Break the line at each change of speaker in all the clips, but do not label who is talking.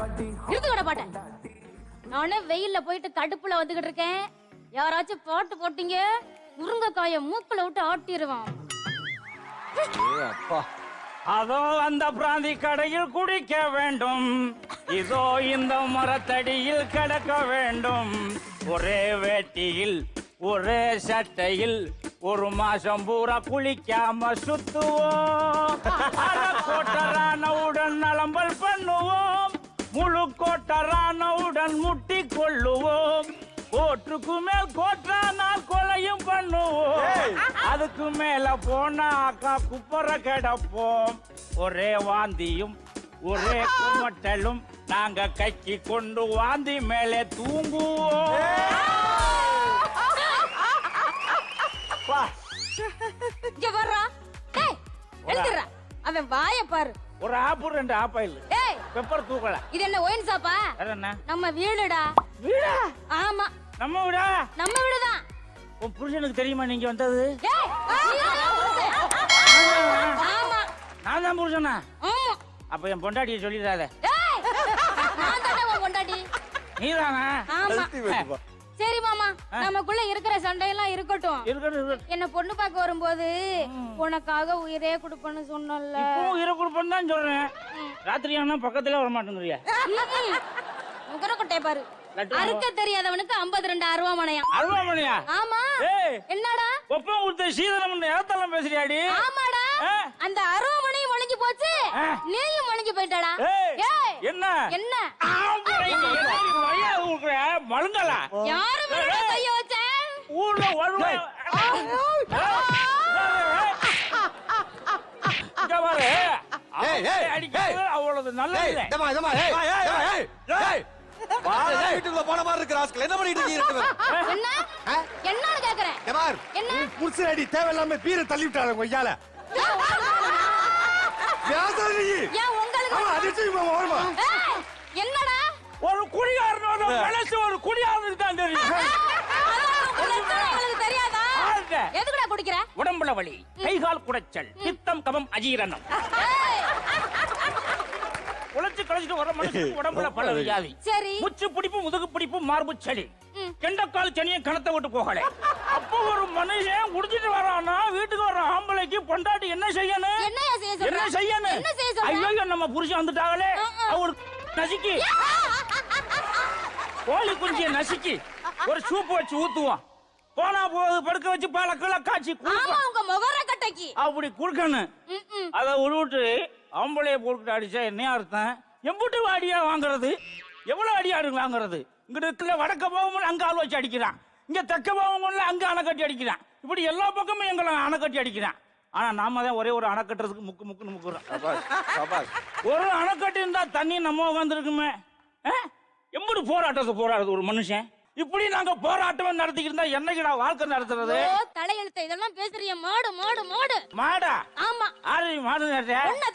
கூட பாட்டேன். நானே வெயில்ல போயிட்டு கடுப்புல வந்துகிட்டு இருக்கேன். யாராச்சும் பாட்டு போட்டீங்க, முருங்கைக்காய மூக்குல விட்டு ஆட்டிடுவான்.
அப்பா, அதோ அந்த பிராந்தி கடையில் குடிக்க வேண்டும், இதோ இந்த மரத்தடியில் கிடக்க வேண்டும். ஒரே வேட்டியில் ஒரே சட்டையில் ஒரு மாசம் பூரா குளிக்காம சுத்துவோம். கோட்டரானவுடன் நலம்பல் பண்ணுவோம், முழு கோட்டரானவுடன் முட்டி கொள்ளுவோம். கோட்டுக்கு மேல் கோட்டானால் கொலையும் பண்ணுவோம். அதுக்கு மேல போனா அக்கா குப்பர கிடப்போம். ஒரே வாந்தியும் ஒரே குமட்டலும், நாங்க கைக்கு கொண்டு வாந்தி மேலே தூங்குவோம்.
இங்க வர்றா, டேய் எழுதுறா. அவன் வாய பாரு.
ஒரு ஆப்பிள் 2 ஆப்பிள்
டேய்
பெப்பர் தூக்கல.
இது என்ன ஒயின் சாப்பா?
என்ன
நம்ம வீடுடா.
வீடா?
ஆமா
நம்ம வீடா?
நம்ம வீடுதான்.
உன் புருஷனுக்கு தெரியுமா நீங்க வந்தது?
டேய் ஆமா
நான் தான் புருஷனா?
ஆமா.
அப்ப என் பொண்டாட்டியை சொல்லிடாத.
டேய் நான் தான் உன் பொண்டாட்டி.
நீதானா?
ஆமா. சரி மாமா, நமக்குள்ள இருக்கிற சண்டையெல்லாம் இருக்கட்டும்.
இருக்கட்டும்.
என்ன பொண்ணு பார்க்க வரும்போது உனக்காக உயிரே கொடுப்பேன்னு சொன்னல.
இப்போ உயிரை கொடுப்பேன்னு தான் சொல்றேன். ராத்திரி ஆனா பக்கத்துல வர மாட்டேங்கிறியா?
முகரக்கொட்டைய பாரு. அறுக்க தெரியாதவனுக்கு 52 அருவாமனையா.
அருவாமனையா?
ஆமா. என்னடா
ஒப்பம் கொடுத்த சீதனம் ஏத்தெல்லாம் பேசுறியாடி?
ஆமாடா. அந்த அருவாமனையும் ஒளிஞ்சு போச்சு, நீயும் ஒளிஞ்சு போயிட்டடா.
என்ன
என்ன
மழுங்கலா?
யாரு மேல கைய வச்ச?
ஊர்ல அவ்வளவு நல்லது.
வீட்டுக்குள்ள போன மாதிரி இருக்கு ராஸ்கல். என்ன பண்ணிட்டு இருக்கீங்க?
என்ன என்னன்னு கேக்குறேன். என்ன
புருஷனடி தேவையில்லாம பீரை தள்ளி விட்டாங்க கொய்யால.
ஏன் உங்களுக்கு என்னடா
ஒரு குடிகாரனோட மனசு ஒரு குடியாரனுக்கு தான் தெரியும்.
உங்களுக்கு தெரியாதா? எதுக்குடா குடிக்கிற?
உடம்புல வலி, கைகால் குடைச்சல், பித்தம் கபம் அஜீரணம். உழைச்சு கழிச்சிட்டு வர மனுஷனுக்கு உடம்புல பல வியாதி.
சரி.
முச்சு பிடிப்பு, முதுகு பிடிப்பு, மார்பு சளி, கெண்டக்கால் சனியை கணத்தை விட்டு போகல. அப்போ ஒரு மனுஷன் குடிச்சிட்டு வரானா, வீட்டுக்கு வர ஆம்பளைக்கு பொண்டாட்டி என்ன செய்யணும்? என்ன செய்யணும்? ஐயோ நம்ம புருஷன் வந்துட்டாங்களே, அவருக்கு நசுக்கி கோழி குஞ்சிய நசுக்கி ஒரு சூப்பு வச்சு ஊத்துவான். போனா போது படுக்க வச்சு பாலக்கெல்ல காய்ச்சி அப்படி குடுக்கணும். அதை விட்டு ஆம்பளைய போட்டு அடிச்சா என்ன அர்த்தம்? எம்புட்டு அடியா வாங்குறது? எவ்வளவு அடியாடு வாங்குறது? இங்கிட்ட வடக்க போகும்போது அங்க ஆள் வச்சு அடிக்கிறான், இங்க தெற்க போகும்போது அங்க அணை கட்டி அடிக்கிறான். இப்படி எல்லா பக்கமும் எங்களை அணை கட்டி அடிக்கிறான். ஆனா நாம தான் ஒரே ஒரு அணை கட்டுறதுக்கு முக்குன்னு முக்குறோம். ஒரு அணை கட்டி இருந்தா தண்ணி நம்ம உட்காந்துருக்குமே. எம்புட்டு போராடுறது ஒரு மனுஷன். இப்படி நாங்க போராட்டம் நடத்திக்கிட்டு இருந்தா என்னைக்குடா வாழ்க்கை நடத்துறது?
தலையெழுத்த இதெல்லாம் பேசுறிய. மாடு மாடு மாடு
மாடா?
ஆமா.
ஆறு மாடு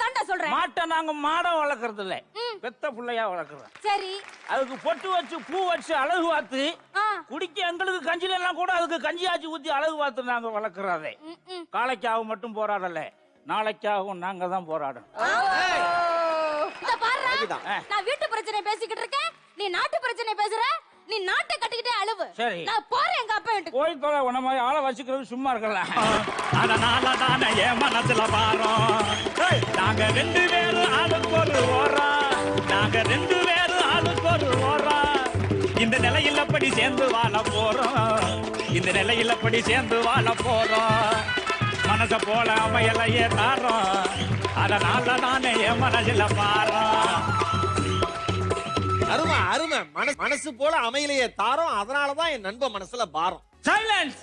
தாண்டா சொல்றேன்.
மாட்டை நாங்க மாடை வளர்க்கறது இல்ல, பெத்த பிள்ளையா வளர்க்கறோம்.
சரி.
அதுக்கு பொட்டு வச்சு பூ வச்சு அழகு பார்த்து குடிக்க எங்களுக்கு கஞ்சில எல்லாம் கூட அதுக்கு கஞ்சி ஆச்சு ஊத்தி அழகு பார்த்து நாங்க வளர்க்கறதே. காலைக்காக மட்டும் போராடல, நாளைக்காகவும் நாங்க தான் போராடணும்.
நான் வீட்டு பிரச்சனை பேசிக்கிட்டு இருக்கேன், நீ நாட்டு பிரச்சனை பேசுற. நீ நாட்டை கட்டிக்கிட்டே அழுவு.
சரி,
நான் போறேன் எங்க அப்பா வீட்டுக்கு.
போய் தொலை. உன மாதிரி ஆளை வச்சுக்கிறது சும்மா இருக்கலாம். அதனால தானே என் மனசுல பாரம். நாங்க 2 பேரும் ஆளுக்கு ஒரு ஓரா, நாங்க 2 பேரும் ஆளுக்கு ஒரு ஓரா. இந்த நிலையில் அப்படி சேர்ந்து வாழ போறோம், இந்த நிலையில் அப்படி சேர்ந்து வாழ போறோம். மனச போல அமையலையே தாரோம், அதனால தானே என் மனசுல பாரம்.
அருமை அருமை. மனசு போல அமையிலேயே தாரம், அதனாலதான் என் நண்பன் மனசுல பாரம்.
சைலன்ஸ்.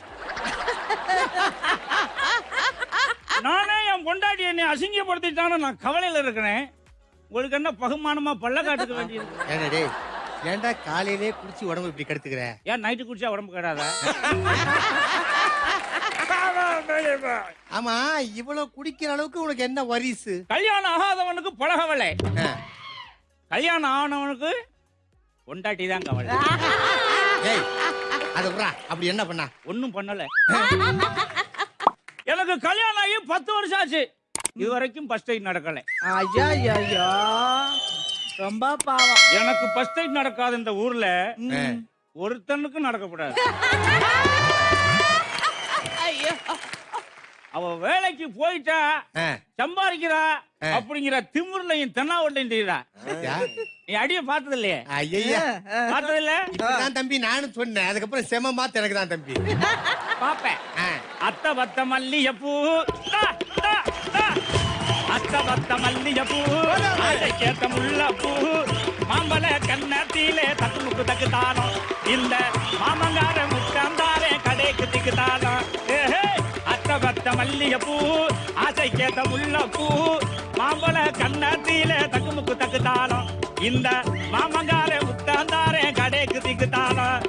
நானே என் பொண்டாட்டி என்னை அசிங்கப்படுத்திட்டான நான் கவலையில இருக்கிறேன். உங்களுக்கு என்ன பகுமானமா பல்ல காட்டுக்க வேண்டியது?
ஏன்டா காலையிலே குடிச்சு உடம்பு இப்படி கெடுத்துக்கிற?
ஏன் நைட்டு குடிச்சா உடம்பு கெடாதா?
ஆமா, இவ்வளவு குடிக்கிற அளவுக்கு உனக்கு என்ன வரிசு?
கல்யாணம் ஆகாதவனுக்கு பழகவலை, கல்யாணம் ஆனவனுக்கு பொண்டாட்டி தான் கவலை.
அப்படி என்ன பண்ணா?
ஒன்னும் பண்ணல. எனக்கு கல்யாணம் ஆகி 10 வருஷம் ஆச்சு, இதுவரைக்கும் ஃபர்ஸ்ட் டைம் நடக்கல.
ரொம்ப பாவம்.
எனக்கு ஃபர்ஸ்ட் நைட் நடக்காத இந்த ஊர்ல ஒருத்தனுக்கும் நடக்கக்கூடாது.
ஐயோ.
அவ வேலைக்கு போயிட்டா
ஆ.
சம்பாதிக்கிறா அப்படிங்கிற திமிர்லையும் தென்னாவட்டையும் தெரியுதா?
பாத்தியா?
நீ அடிய பார்த்தது இல்லையே?
ஐயையா.
பார்த்தது இல்ல?
இப்பதான் தம்பி நானும் சொன்னேன். அதுக்கப்புறம் செம மாத்து எனக்கு தான் தம்பி.
பாப்பேன்.
ஆ.
அத்த பத்த மல்லிகைப்பூ அத்த பத்த மல்லிகைப்பூ கேட்ட முல்லப்பூ மாம்பழ கண்ணத்திலே தக்கு தக்கு தானம் இந்த மாமங்கார முட்டாந்தாரே கடைக்கு திக்கு தானம். அத்த பத்த மல்லிகைப்பூ ஆசை கேட்ட முல்லப்பூ மாம்பழ கண்ணத்திலே தக்கு தக்கு தானம் இந்த மாமங்கார முட்டாந்தாரே கடைக்கு திக்கு தானம்.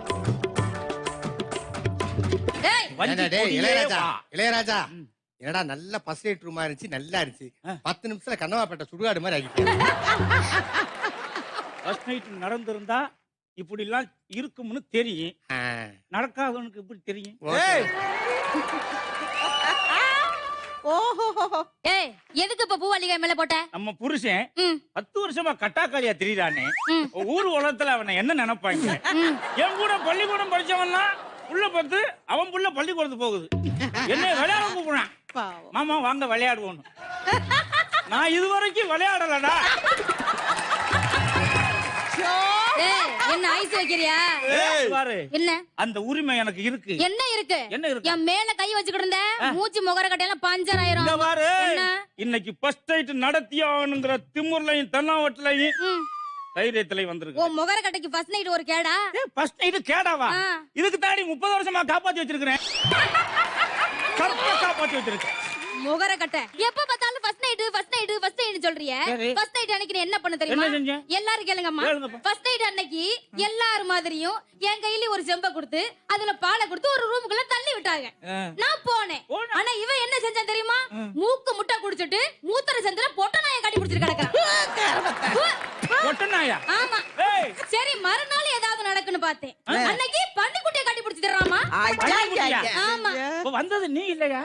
ஏண்டா டேய், இளையராஜா இளையராஜா என்னடா நல்ல ஃபர்ஸ்ட் எய்ட் ரூமா இருந்துச்சு, நல்லா இருந்துச்சு. 10 நிமிஷத்துல கண்ணவாப்பட்ட சுடுகாடு மாதிரி ஆகிட்டேன்.
ஃபர்ஸ்ட் நைட் நடந்திருந்தா இப்படி எல்லாம் இருக்கும்னு தெரியும். நடக்காதவனுக்கு எப்படி தெரியும்?
ஏய் எதுக்கு இப்ப பூவாளிகை மேல போட்ட?
நம்ம புருஷன்
ம்.
10 வருஷமா கட்டாக்காரியா திரியிறானே, ஊர் உலகத்துல அவனை என்ன நினைப்பாங்க? என் கூட பள்ளிக்கூடம் படிச்சவன்லாம் புள்ள பார்த்து அவன் புள்ள பள்ளிக்கூடத்துக்கு போகுது, என்ன விளையாட கூப்பிடுறான்.
பாவம்.
மாமா வாங்க விளையாடுவோம். நான் இதுவரைக்கும் விளையாடலடா.
ஏய் என்ன ஐஸ் வைக்கிறியா?
பாரு,
என்ன
அந்த உரிமை எனக்கு இருக்கு.
என்ன இருக்கு?
என்ன இருக்கு?
என் மேல கை வச்சுக்கிட்டு இருந்த மூச்சு முகர கட்டையெல்லாம் பஞ்சர்
இந்த
ஆயிரும்.
பாரு,
என்ன?
இன்னைக்கு ஃபர்ஸ்ட் நைட் நடத்தியானுங்கிற திமுர்லையும் தென்னாவட்டிலையும்
ம்.
தைரியத்திலையும் வந்திருக்கு.
உன் முகர கட்டைக்கு ஃபர்ஸ்ட் நைட் ஒரு கேடா?
First night கேடாவா?
ஆ.
இதுக்கு தாண்டி 30 வருஷமா காப்பாத்தி வச்சிருக்கிறேன். கரெக்டா காப்பாத்தி வச்சிருக்கேன்.
முகர கட்டை எப்ப பார்த்தாலும் ஃபர்ஸ்ட் நைட் சொல்றியே.
சரி.
ஃபர்ஸ்ட் நைட் அன்னைக்கு நீ என்ன பண்ண தெரியுமா?
என்ன செஞ்சேன்?
எல்லாரும் கேளுங்கம்மா.
கேளுங்கப்பா.
ஃபர்ஸ்ட் நைட் அன்னைக்கு எல்லாரும் மாதிரியும் என் கையில ஒரு செம்ப கொடுத்து அதுல பாலை கொடுத்து ஒரு ரூமுக்குள்ள தள்ளி விட்டாங்க. நான் போனேன். ஆனா இவன் என்ன செஞ்சான் தெரியுமா? மூக்கு முட்டை குடிச்சிட்டு மூத்திர சந்தில பொட்ட நாயை கட்டி பிடிச்சிட்டு கிடக்குறான்.
பொட்ட நாயா?
ஆமா.
ஏய்,
சரி மறுநாள் ஏதாவது நடக்குன்னு பார்த்தேன். அன்னைக்கு பன்னிக்குட்டியை கட்டி பிடிச்சிடுறாமா.
ஐயா.
ஆமா.
இப்ப வந்தது நீ இல்லையா?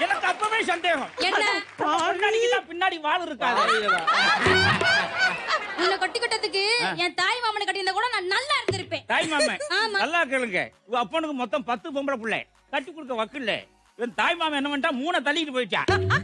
எனக்கு அப்பவே சந்தேகம்.
என்ன?
பொண்டாட்டிக்குதான் பின்னாடி வால் இருக்காது.
உன்னை கட்டிக்கிட்டதுக்கு என் தாய் மாமனை கட்டியிருந்தா கூட நான் நல்லா இருந்திருப்பேன்.
தாய் மாமன்
ஆமா.
நல்லா கேளுங்க. உங்க அப்பனுக்கு மொத்தம் 10 பொம்பளை பிள்ளை, கட்டி கொடுக்க வக்கில்ல. இவன் தாய் மாமன் என்ன பண்ணிட்டா 3 தள்ளிட்டு போயிட்டா.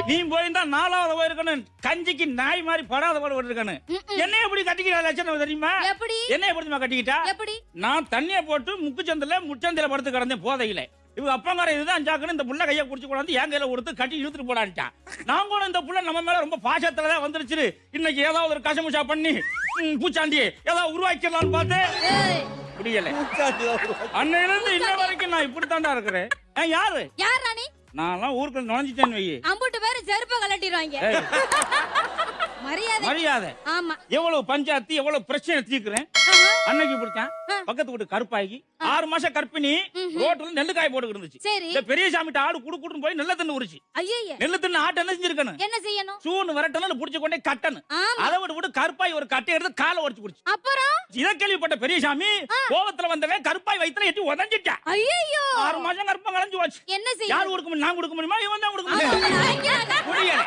நீ போயிருந்தா 4வது போயிருக்கணும். கஞ்சிக்கு நாய் மாதிரி படாத போல இருக்கணும். என்ன எப்படி கட்டிக்கிற லட்சணம் தெரியுமா?
எப்படி?
என்ன எப்படி கட்டிக்கிட்டா?
எப்படி?
நான் தண்ணிய போட்டு முச்சந்தில படுத்து கிடந்தேன் போதையில. இவங்க அப்பங்கார இதுதான் ஜாக்குன்னு இந்த புள்ள கையை குடிச்சு கொண்டாந்து என் கையில கொடுத்து கட்டி இழுத்துட்டு போடான்ட்டான். நான் கூட இந்த புள்ள நம்ம மேல ரொம்ப பாசத்துலதான் வந்துருச்சு. இன்னைக்கு ஏதாவது ஒரு கசமுசா பண்ணி பூச்சாண்டி ஏதாவது உருவாக்கிடலாம்னு பார்த்தேன். முடியல. அன்னையில இருந்து இன்ன வரைக்கும் நான் இப்படித்தாண்டா இருக்கிறேன். யாரு
யார் ராணி?
நான் ஊருக்குள்ள நுழைஞ்சிட்டேன்னு வை.
அம்புட்டு பேரு செருப்ப கலட்டிடுவாங்க. மரியாதை.
மரியாதை.
ஆமா.
எவ்வளவு பஞ்சாயத்து எவ்வளவு பிரச்சனை தீர்க்கிறேன். அன்னைக்கு இப்படித்தான் பக்கத்து வீட்டு கருப்பாகி 6 மாசம் கற்பிணி ரோட்ல நெல்லு காய போட்டு இருந்துச்சு.
சரி.
இந்த பெரிய சாமிட்ட ஆடு குடுக்குன்னு போய் நெல்ல தின்னு உரிச்சு.
ஐயய்ய.
நெல்லு தின்னு ஆட்டை என்ன செஞ்சிருக்கணும்?
என்ன செய்யணும்?
சூன்னு விரட்டணும், புடிச்சு கொண்டே கட்டணும்.
ஆமா.
அதை விட்டு கருப்பாய் ஒரு கட்டை எடுத்து காலை உடைச்சு புடிச்சு.
அப்புறம்
இத கேள்விப்பட்ட பெரிய சாமி கோவத்துல வந்தவன் கருப்பாய் வயித்துல எட்டி உதஞ்சிட்டான்.
ஐயோ.
6 மாசம் கருப்பம் கலஞ்சு போச்சு.
என்ன செய்ய?
யார் கொடுக்க முடியும்? நான் கொடுக்க முடியுமா? இவன் தான் கொடுக்க முடியும். முடியல.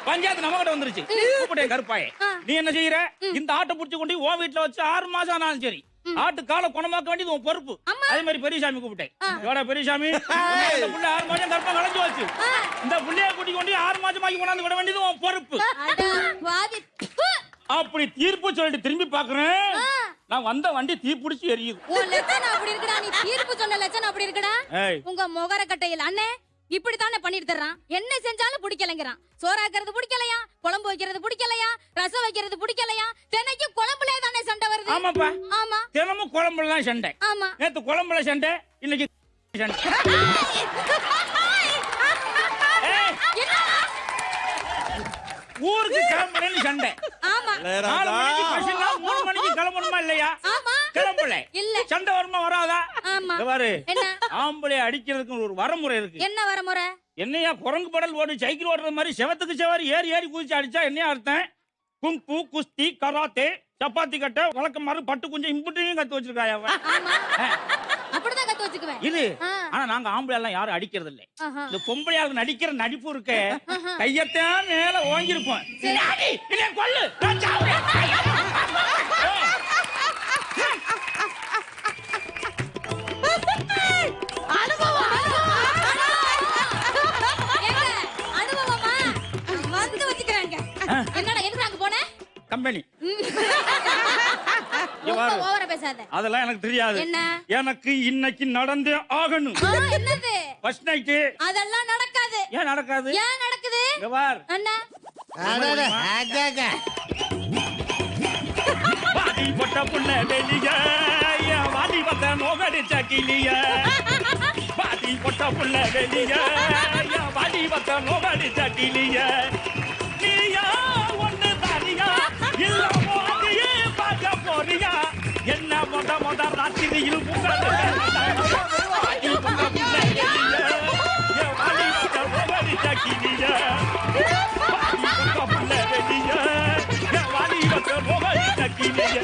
பஞ்சாயத்து நம்ம கிட்ட வந்துருச்சு. கூப்பிட்டே கருப்பாயே, நீ என்ன செய்யற? இந்த ஆட்டை புடிச்சு கொண்டு உன் வீட்டுல வச்சு 6 மாசம் ஆனாலும் சரி, ஆட்டு காலை குணமாக்க வேண்டியது உன் பொறுப்பு. அதே மாதிரி பெரியசாமி கூப்பிட்டேன். எவ்வளவு பெரியசாமி, இந்த புள்ள 6 மாசம் கற்பம் கலஞ்சு வச்சு, இந்த புள்ளைய கூட்டி கொண்டு 6 மாசமாக்கி கொண்டாந்து விட வேண்டியது உன் பொறுப்பு. அப்படி தீர்ப்பு சொல்லிட்டு திரும்பி பாக்குறேன், நான் வந்த வண்டி தீ பிடிச்சி எரியுது.
உன் லட்சணம் அப்படி இருக்குடா. நீ தீர்ப்பு சொன்ன லட்சணம் அப்படி இருக்குடா. உங்க முகர கட்டையில் அண்ணே இப்படித்தானே பண்ணிட்டு தர்றான். என்ன செஞ்சாலும் பிடிக்கலைங்கிறான். சோறாக்குறது பிடிக்கலையா, குழம்பு வைக்கிறது பிடிக்கலையா, ரசம் வைக்கிறது பிடிக்கலையா, தினைக்கு குழம்புலே தானே சண்டை வருது.
ஆமாப்பா.
ஆமா.
தினமும் குழம்புல தான் சண்டை.
ஆமா.
நேத்து குழம்புல சண்டை, இன்னைக்கு சண்டை. ஊருக்கு கிளம்புறேன்னு சண்டை.
ஆமா.
4 மணிக்கு பஸ்னா 3 மணிக்கு கிளம்பணுமா இல்லையா?
ஆமா.
கிளம்பல.
இல்ல.
சண்டை வருமா வராதா?
ஆமா.
பாரு,
என்ன?
ஆம்பளை அடிக்கிறதுக்கு ஒரு வரமுறை இருக்கு.
என்ன வரமுறை?
என்னையா குரங்கு படல் ஓடு சைக்கிள் ஓடுற மாதிரி செவத்துக்கு செவாரி ஏறி ஏறி குதிச்சு அடிச்சா என்னையா அர்த்தம்? குங்கு, குஸ்தி, கராத்தே, சப்பாத்தி கட்ட, வழக்கம் மாதிரி பட்டு குஞ்சம் இம்புட்டையும் கத்து வச்சிருக்காயா அவன்.
அப்படிதான் கத்து வச்சுக்குவேன்.
இது
ஆ.
ஆனா நாங்க ஆம்பளை எல்லாம் யாரும் அடிக்கிறது இல்ல.
ஆஹா.
இந்த பொம்பளையாளு நடிக்கிற நடிப்பு இருக்க கையத்தான் மேல ஓங்கிருப்போம். அடி, என்னை கொல்லு, நான் சாவுறேன்.
ஏங்க, அனுபவமா? வந்து வச்சுக்கிறேங்க. என்னடா எதுக்கு அங்க போன?
கம்பெனி
ரொம்ப ஓவரா பேசாத.
அதெல்லாம் எனக்கு தெரியாது.
என்ன?
எனக்கு இன்னைக்கு நடந்தே ஆகணும்.
என்னது?
ஃபர்ஸ்ட் நைட்
அதெல்லாம் நடக்காது.
ஏன் நடக்காது?
ஏன் நடக்குது?
இங்க பார்.
அண்ணா
அடடே, அடடே.
வாடி பட்ட புள்ள வெளிய என் வாடி பத்த நோகடிச்ச கிளிய. வாடி பட்ட புள்ள வெளிய என் வாடி பத்த நோகடிச்ச கிளிய. நீயா ஒண்ணு தானியா இல்ல மோதியே பார்க்க போறியா? என்ன மொத ராத்திரியில் புகழ் வாடி பட்ட புள்ள வெளிய என் வாடி பத்த நோகடிச்ச கிளிய. வாடி பட்ட புள்ள வெளிய என் வாடி பத்த நோகடிச்ச கிளிய.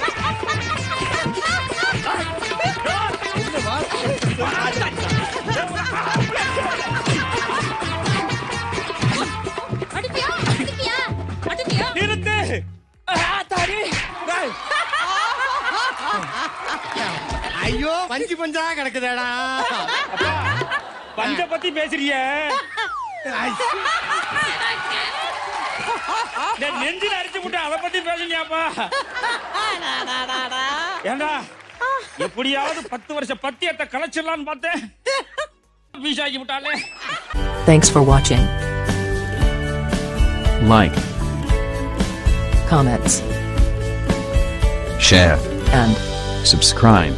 அடிப்பியா? அடிப்பியா? அடிப்பியா?
நிறுத்து. தாடி. டேய்.
ஐயோ பஞ்சு பஞ்சா கிடக்குதேடா.
அப்பா, பஞ்ச பத்தி பேசுறிய? நெஞ்சில அடிச்சு விட்டு அதை பத்தி பேசுனியாப்பா? ஏண்டா எப்படியாவது 10 வருஷ பத்தியத்தை கலைச்சிடலான்னு பார்த்தேன். வீசாக்கி விட்டாலே.
Thanks for watching.
Like,
Comments
share,
and
subscribe.